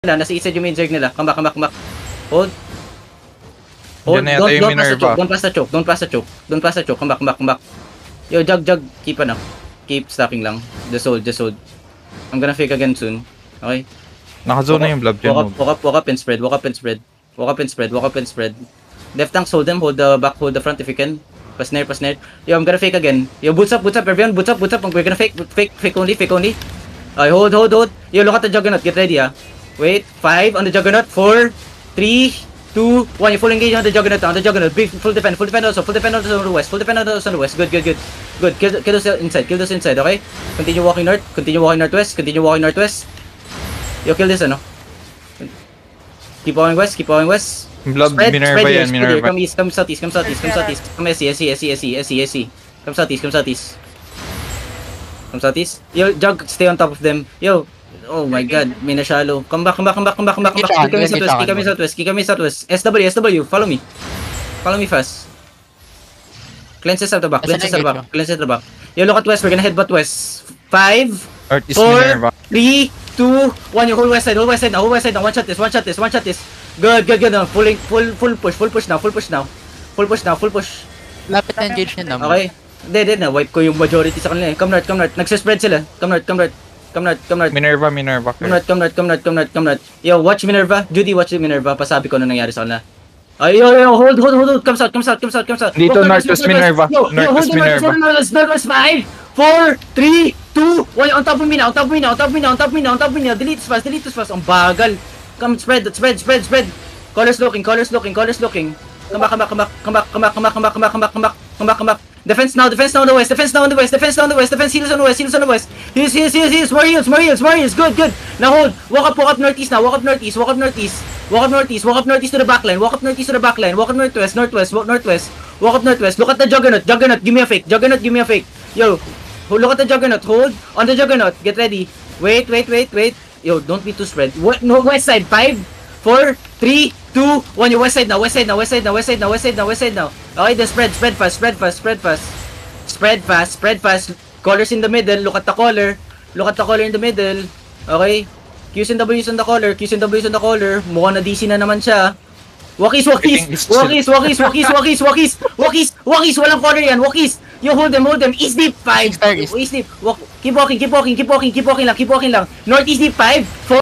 nila, nasa east side yung main zerg nila. Come back, come back, come back. Hold. Hold, Diyan na yata yung Minerva. don't pass the choke, don't pass the choke, don't pass the choke, come back, come back, come back. Yo, jug, keep ano. Keep stacking lang. Just hold. I'm gonna fake again soon. Okay? Naka-zone na yung blob dyan. Walk up and spread. Left tanks, hold them, hold the back, hold the front if you can. Pass nair. Yo, I'm gonna fake again. Yo, boots up, everyone, boots up. We're gonna fake only. Hold. Yo, look at the Juggernaut, get ready, ah. Wait, 5 on the Juggernaut, 4, 3, 2, 1. You full engage on the Juggernaut. Big full defend also on the west. Good. Kill those inside, okay? Continue walking northwest. Yo, kill this, ano? Keep walking west. Blob, Minerva yan, Minerva. Come southeast. Come SE. Come southeast. Yo, Jug, stay on top of them. Yo, oh my god, may na shallow. Come back. Kick kami southwest. SW, follow me fast. Cleanses at the back. Yo, look at west, we're gonna head butt west. 5, 4, 3, 2, 1. You hold west side now. One shot this. Good. Full push now. Lapit na engage nyo naman. Okay. Hindi na. Wipe ko yung majority sa kanila eh. Come north. Nagsispread sila. Come north. Minerva. Come north. Yo, watch Minerva. Judy, watch Minerva. Pasabi ko ano nangyari sa kanila. Ay, yo, hold. Come south. Dito, Northwest Minerva. Northwest Minerva. Northwest 5, 4, 3, 2, 1. On top of me now. Delete fast. Ang bagal. Come, spread. Callers looking. Come back. Defense now on the west. Defense heals on the west. Heals. More heals. Good. Now hold. Walk up northeast now. Walk up northeast to the backline. Walk up northwest. Walk up northwest. Look at the Juggernaut. Give me a fake. Yo, look at the Juggernaut. Hold on the Juggernaut. Get ready. Wait. Yo, don't be too spread. No, west side. 5, 4, 3, 2, 1. Your west side now. Okay, then spread fast. Callers in the middle. Look at the caller in the middle. Okay. Q's and W's on the caller. Mukhang na DC na naman siya. Walkies. Walang caller yan. Walkies. You hold them. East deep 5. East deep. Keep walking lang. Northeast deep 5,